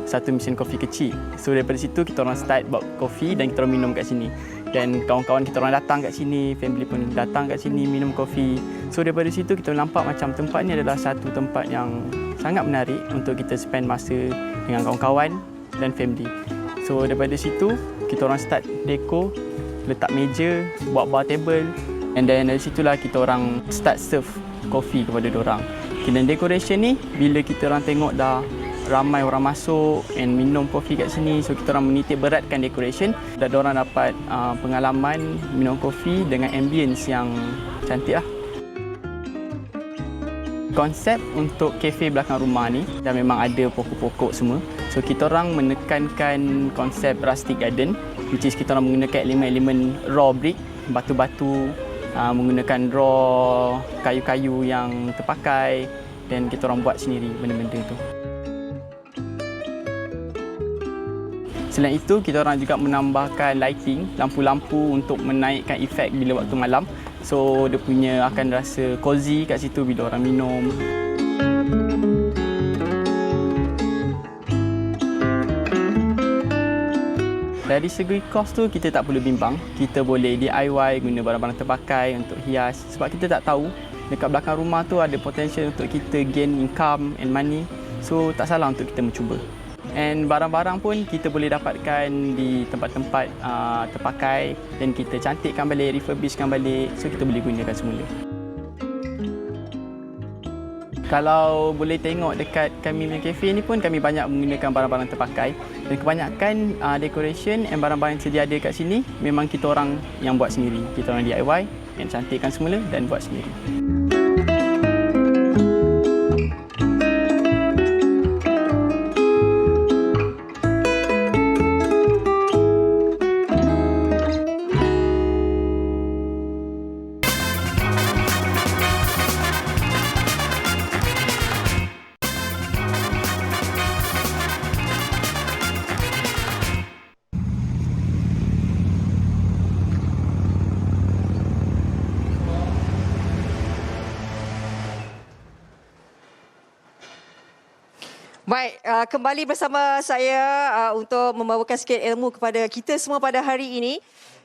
satu mesin kopi kecil. So daripada situ kita orang start buat kopi dan kita orang minum kat sini. Dan kawan-kawan kita orang datang kat sini, family pun datang kat sini minum kopi. So daripada situ kita nampak macam tempat ni adalah satu tempat yang sangat menarik untuk kita spend masa dengan kawan-kawan dan family. So daripada situ kita orang start dekor, letak meja, buat bar table, and then dari situlah kita orang start serve kopi kepada diorang. Dan decoration ni bila kita orang tengok dah ramai orang masuk and minum kopi kat sini, so kita orang menitik beratkan decoration dan diorang dapat pengalaman minum kopi dengan ambience yang cantik lah. Konsep untuk kafe belakang rumah ni dah memang ada pokok-pokok semua. So kita orang menekankan konsep rustic garden, which is kita orang menggunakan elemen-elemen raw brick, batu-batu, menggunakan raw kayu-kayu yang terpakai, dan kita orang buat sendiri benda-benda tu. Selain itu, kita orang juga menambahkan lighting, lampu-lampu untuk menaikkan efek bila waktu malam. So, dia punya akan rasa cozy kat situ bila orang minum. Dari segi kos tu, kita tak perlu bimbang. Kita boleh DIY, guna barang-barang terpakai untuk hias. Sebab kita tak tahu, dekat belakang rumah tu ada potensial untuk kita gain income and money. So, tak salah untuk kita mencuba. And barang-barang pun kita boleh dapatkan di tempat-tempat terpakai dan kita cantikkan balik, refurbishkan balik, so kita boleh gunakan semula. Kalau boleh tengok dekat kami punya kafe ni pun kami banyak menggunakan barang-barang terpakai dan kebanyakan decoration and barang-barang yang sedia ada kat sini memang kita orang yang buat sendiri. Kita orang DIY dan cantikkan semula dan buat sendiri. Baik, kembali bersama saya untuk membawakan sikit ilmu kepada kita semua pada hari ini.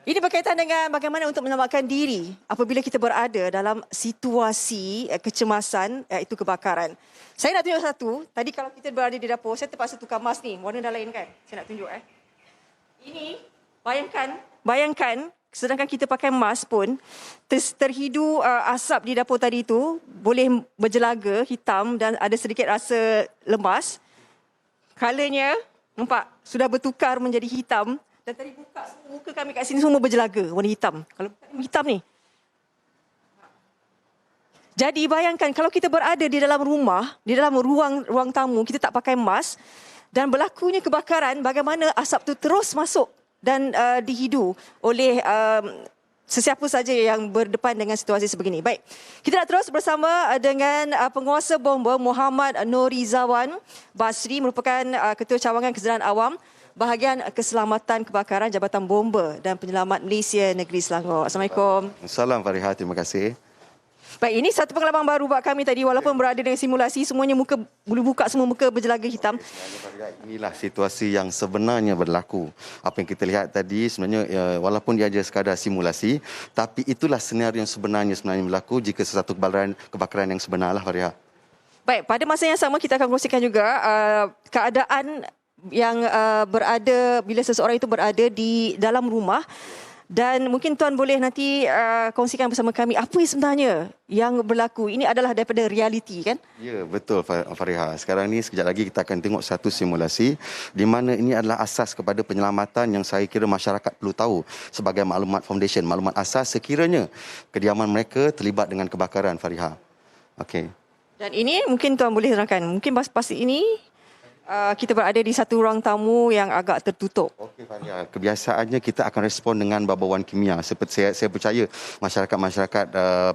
Ini berkaitan dengan bagaimana untuk menyelamatkan diri apabila kita berada dalam situasi kecemasan, iaitu kebakaran. Saya nak tunjuk satu. Tadi kalau kita berada di dapur, saya terpaksa tukar mask ni. Warna dah lain kan? Saya nak tunjuk. Ini, bayangkan sedangkan kita pakai mask pun, terhidu asap di dapur tadi tu, boleh berjelaga hitam dan ada sedikit rasa lemas. Colornya, nampak, sudah bertukar menjadi hitam. Dan tadi buka muka kami kat sini semua berjelaga, warna hitam. Kalau hitam ni. Jadi bayangkan kalau kita berada di dalam rumah, di dalam ruang tamu, kita tak pakai mask, dan berlakunya kebakaran, bagaimana asap tu terus masuk dan dihidu oleh sesiapa saja yang berdepan dengan situasi sebegini. Baik, kita nak terus bersama dengan penguasa bomba Muhammad Nurizawan Basri, merupakan Ketua Cawangan Kesedaran Awam Bahagian Keselamatan Kebakaran Jabatan Bomba dan Penyelamat Malaysia Negeri Selangor. Assalamualaikum. Assalamualaikum Farihah, terima kasih. Baik, ini satu pengalaman baru buat kami tadi, walaupun berada dengan simulasi, semuanya muka boleh buka, semua muka berjelaga hitam. Inilah situasi yang sebenarnya berlaku. Apa yang kita lihat tadi sebenarnya walaupun dia ada sekadar simulasi, tapi itulah senario yang sebenarnya berlaku jika sesuatu kebakaran yang sebenarlah, Farihah. Baik, pada masa yang sama kita akan kongsikan juga keadaan yang berada bila seseorang itu berada di dalam rumah. Dan mungkin Tuan boleh nanti kongsikan bersama kami apa sebenarnya yang berlaku. Ini adalah daripada realiti, kan? Ya, betul Farihah. Sekarang ni sekejap lagi kita akan tengok satu simulasi di mana ini adalah asas kepada penyelamatan yang saya kira masyarakat perlu tahu sebagai maklumat foundation, maklumat asas sekiranya kediaman mereka terlibat dengan kebakaran, Farihah. Okey. Dan ini mungkin Tuan boleh terangkan. Mungkin pasti ini Kita berada di satu ruang tamu yang agak tertutup. Okey Faria, kebiasaannya kita akan respon dengan bau-bauan kimia. Seperti saya percaya masyarakat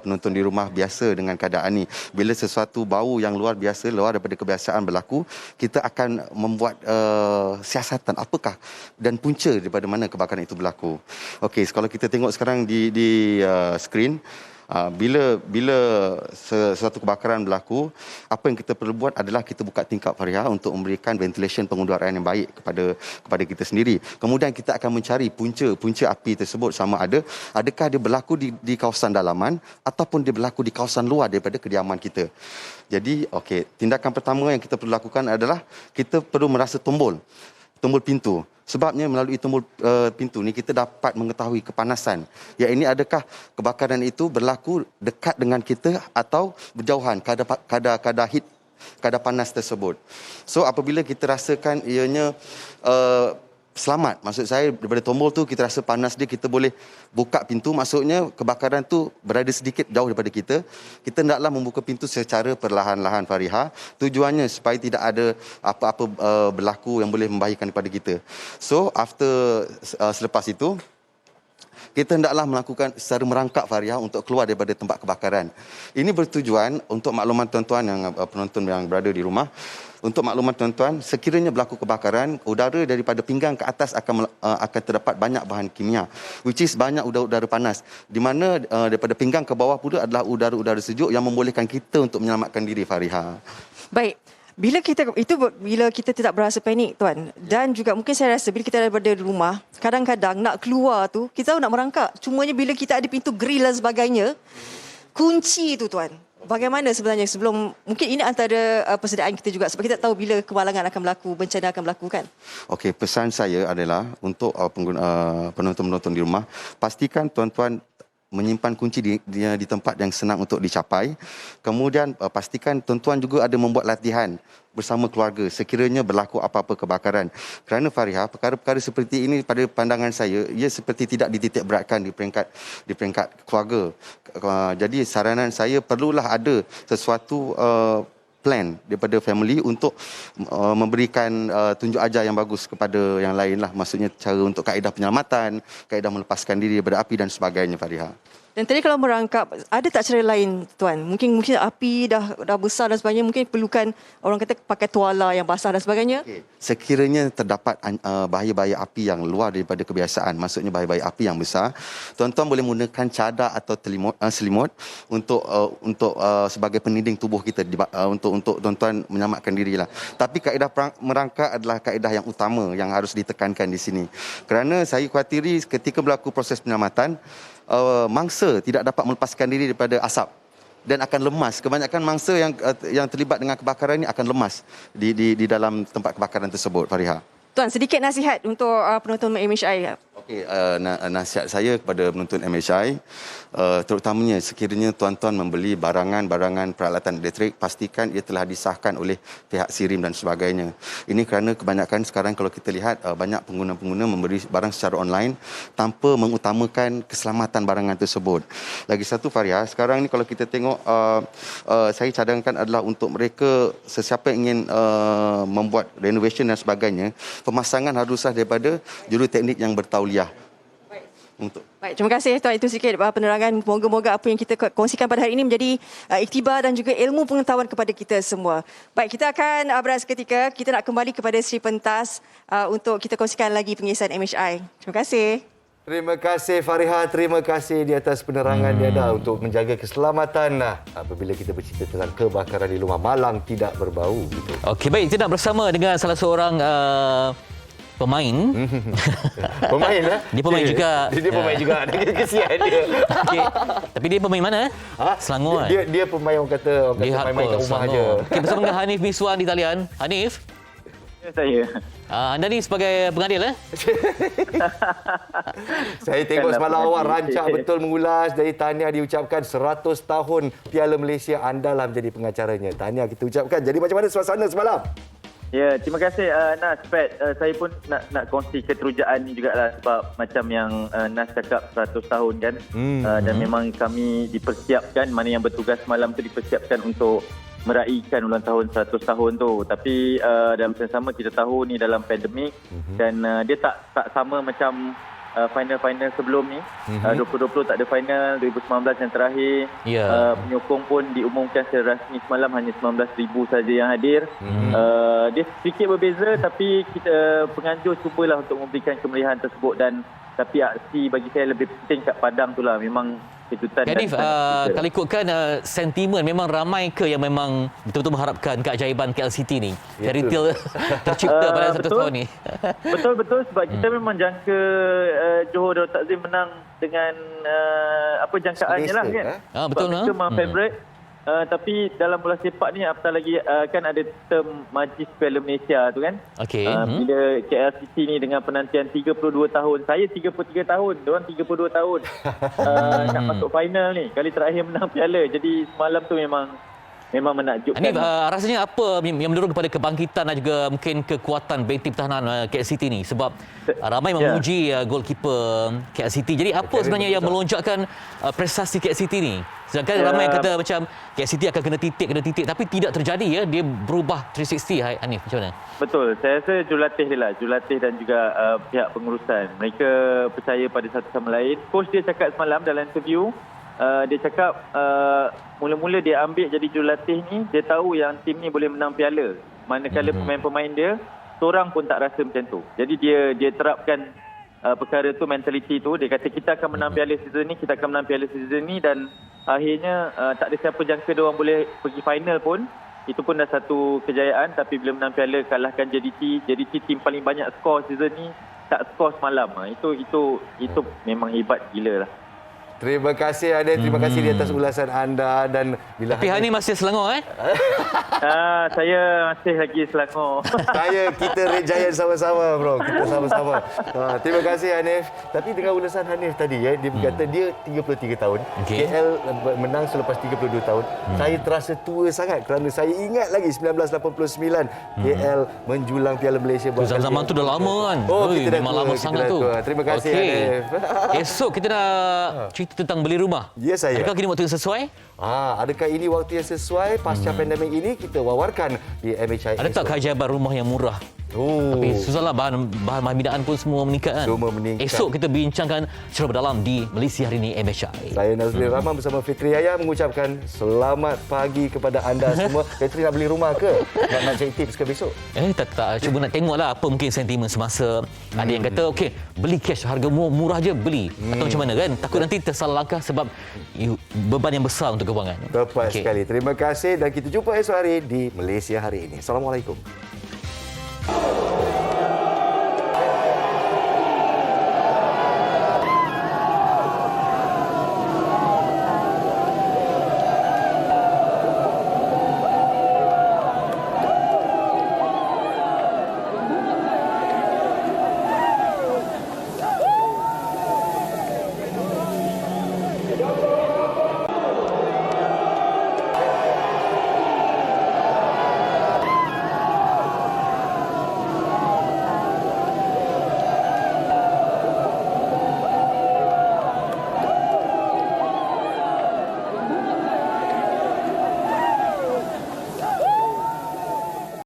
penonton di rumah biasa dengan keadaan ini. Bila sesuatu bau yang luar biasa, luar daripada kebiasaan berlaku, kita akan membuat siasatan apakah dan punca daripada mana kebakaran itu berlaku. Okey, kalau kita tengok sekarang di skrin, bila sesuatu kebakaran berlaku, apa yang kita perlu buat adalah kita buka tingkap Faria untuk memberikan ventilation pengudaraan yang baik kepada kita sendiri. Kemudian kita akan mencari punca api tersebut sama adakah dia berlaku di kawasan dalaman ataupun dia berlaku di kawasan luar daripada kediaman kita. Jadi tindakan pertama yang kita perlu lakukan adalah kita perlu merasa tombol pintu. Sebabnya melalui tombol pintu ni kita dapat mengetahui kepanasan. Ya, ini adakah kebakaran itu berlaku dekat dengan kita atau berjauhan kadar heat, kadar panas tersebut. So apabila kita rasakan ianya selamat, maksud saya daripada tombol tu kita rasa panas dia, kita boleh buka pintu, maksudnya kebakaran tu berada sedikit jauh daripada kita. Kita hendaklah membuka pintu secara perlahan-lahan Fariha. Tujuannya supaya tidak ada apa-apa berlaku yang boleh membahayakan kepada kita. So selepas itu kita hendaklah melakukan secara merangkak Fariha untuk keluar daripada tempat kebakaran. Ini bertujuan untuk makluman tuan-tuan yang penonton yang berada di rumah. Untuk makluman tuan-tuan, sekiranya berlaku kebakaran, udara daripada pinggang ke atas akan terdapat banyak bahan kimia, which is banyak udara panas, di mana daripada pinggang ke bawah pula adalah udara-udara sejuk yang membolehkan kita untuk menyelamatkan diri Fariha. Baik. Bila kita tidak berasa panik tuan, dan juga mungkin saya rasa bila kita daripada rumah, kadang-kadang nak keluar tu kita tahu nak merangkak, cumanya bila kita ada pintu grill dan sebagainya, kunci tu tuan. Bagaimana sebenarnya sebelum, mungkin ini antara persediaan kita juga sebab kita tak tahu bila kemalangan akan berlaku, bencana akan berlaku kan. Okey, pesan saya adalah untuk penonton-penonton di rumah, pastikan tuan-tuan menyimpan kunci di tempat yang senang untuk dicapai. Kemudian pastikan tuan-tuan juga ada membuat latihan bersama keluarga sekiranya berlaku apa-apa kebakaran. Kerana Fariha, perkara-perkara seperti ini pada pandangan saya, ia seperti tidak dititik beratkan di peringkat keluarga. Jadi saranan saya perlulah ada sesuatu plan daripada family untuk memberikan tunjuk ajar yang bagus kepada yang lain lah. Maksudnya cara untuk kaedah penyelamatan, kaedah melepaskan diri daripada api dan sebagainya Fariha. Dan tadi kalau merangkap, ada tak cara lain tuan? Mungkin api dah besar dan sebagainya, mungkin perlukan orang kata pakai tuala yang basah dan sebagainya. Sekiranya terdapat bahaya-bahaya api yang luar daripada kebiasaan, maksudnya bahaya-bahaya api yang besar, tuan-tuan boleh menggunakan cadar atau selimut untuk sebagai peninding tubuh kita, untuk tuan-tuan menyelamatkan dirilah. Tapi kaedah merangkak adalah kaedah yang utama yang harus ditekankan di sini. Kerana saya khawatiri ketika berlaku proses penyelamatan, mangsa tidak dapat melepaskan diri daripada asap dan akan lemas. Kebanyakan mangsa yang terlibat dengan kebakaran ini akan lemas di dalam tempat kebakaran tersebut Fariha. Tuan, sedikit nasihat untuk penonton MHI. Okey, nasihat saya kepada penonton MHI, terutamanya sekiranya tuan-tuan membeli barangan-barangan peralatan elektrik, pastikan ia telah disahkan oleh pihak SIRIM dan sebagainya. Ini kerana kebanyakan sekarang kalau kita lihat banyak pengguna-pengguna membeli barang secara online tanpa mengutamakan keselamatan barangan tersebut. Lagi satu Fariha, sekarang ni kalau kita tengok, saya cadangkan adalah untuk mereka sesiapa yang ingin membuat renovation dan sebagainya, pemasangan haruslah daripada juruteknik yang bertauliah. Baik, terima kasih Tuan. Itu sikit penerangan. Moga-moga apa yang kita kongsikan pada hari ini menjadi iktibar dan juga ilmu pengetahuan kepada kita semua. Baik, kita akan berehat seketika. Kita nak kembali kepada Sri Pentas untuk kita kongsikan lagi pengesahan MHI. Terima kasih. Terima kasih Fariha, terima kasih di atas penerangan dia untuk menjaga keselamatan apabila kita bercerita tentang kebakaran di rumah. Malang tidak berbau. Gitu. Okey, baik, kita nak bersama dengan salah seorang pemain. Pemain lah. Dia pemain juga. Dia pemain juga. Kesian dia. Okay. Tapi dia pemain mana? Selangor. Dia pemain orang kata main kat rumah aja. Okey, bersama dengan Hanif Miswan di talian. Hanif? Ya, saya. Anda ni sebagai pengadil Saya tengok semalam awak rancak betul mengulas. Jadi tahniah diucapkan 100 tahun Piala Malaysia. Anda lah menjadi pengacaranya. Tahniah kita ucapkan. Jadi macam mana suasana semalam? Ya, terima kasih Nas, Pat. Saya pun nak kongsi keterujaan ni jugalah sebab macam yang Nas cakap 100 tahun kan. Dan memang kami dipersiapkan, mana yang bertugas malam tu dipersiapkan untuk meraihkan ulang tahun 100 tahun tu. Tapi dalam masa yang sama kita tahu ni dalam pandemik dan dia tak sama macam final-final sebelum ni. 2020 tak ada final, 2019 yang terakhir. Penyokong pun diumumkan secara rasmi semalam hanya 19,000 saja yang hadir. Dia sedikit berbeza tapi kita penganjur cubalah untuk memberikan kemeriahan tersebut dan tapi aksi bagi saya lebih penting kat padang tu lah. Memang kejutan. Jadi kalau ikutkan sentimen memang ramai ke yang memang betul-betul mengharapkan keajaiban KLCT ni? Fairy tale tercipta pada 100 tahun ni. Betul sebab kita memang jangka Johor Darul Takzim menang dengan apa jangkaannya lah kan. Betul lah. Kita memang favourite. Tapi dalam bola sepak ni apatah lagi kan ada term Majlis Piala Malaysia tu kan. Bila KLCT ni dengan penantian 32 tahun, saya 33 tahun, diorang 32 tahun nak masuk final ni. Kali terakhir menang piala. Jadi semalam tu memang menakjubkan. Hanif, rasanya apa yang mendorong kepada kebangkitan dan juga mungkin kekuatan benteng pertahanan KLCT ni? Sebab ramai memuji goalkeeper KLCT. Jadi apa sebenarnya yang melonjakkan prestasi KLCT ni? Sedangkan ramai kata macam KLCT akan kena titik tapi tidak terjadi ya. Dia berubah 360. Hanif, macam mana? Betul. Saya rasa jurulatih dia lah. Jurulatih dan juga pihak pengurusan. Mereka percaya pada satu sama lain. Coach dia cakap semalam dalam interview, dia cakap mula-mula dia ambil jadi jurulatih ni, dia tahu yang tim ni boleh menang piala. Manakala pemain-pemain dia, seorang pun tak rasa macam tu. Jadi dia terapkan perkara tu, mentaliti tu. Dia kata kita akan menang piala season ni, dan akhirnya tak ada siapa jangka dia orang boleh pergi final pun. Itu pun dah satu kejayaan. Tapi bila menang piala, kalahkan JDT tim paling banyak skor season ni, tak skor semalam. Itu memang hebat gila lah. Terima kasih Hanif, terima kasih di atas ulasan anda. Dan bila tapi Hanif masih Selangor saya masih lagi Selangor. Kita Red Giant sama-sama bro. Kita sama-sama. Terima kasih Hanif. Tapi dengan ulasan Hanif tadi dia berkata dia 33 tahun. KL menang selepas 32 tahun. Saya terasa tua sangat kerana saya ingat lagi 1989 KL menjulang Piala Malaysia. Zaman tu dah lama kan. Kita dah memang lama sangat tu. Terima kasih Hanif. Esok kita nak cerita tentang beli rumah. Ya saya. Adakah kini waktu yang sesuai? Adakah ini waktu yang sesuai pasca pandemik ini? Kita wawarkan di MHI. Ada tak keajaiban rumah yang murah? Tapi susahlah, bahan bidaan pun semua meningkat kan. Semua meningkat. Esok kita bincangkan secara mendalam di Malaysia Hari ini MHI. Saya Nazrul Rahman bersama Fitri Yaya mengucapkan selamat pagi kepada anda semua. Fitri nak beli rumah ke? Nak cari tips ke besok? Tak. Cuba nak tengoklah apa mungkin sentimen semasa. Ada yang kata okey, beli cash, harga murah je beli. Atau macam mana kan? Takut nanti tersalah langkah sebab beban yang besar untuk kewangan. Tepat sekali. Terima kasih dan kita jumpa esok hari di Malaysia Hari ini. Assalamualaikum.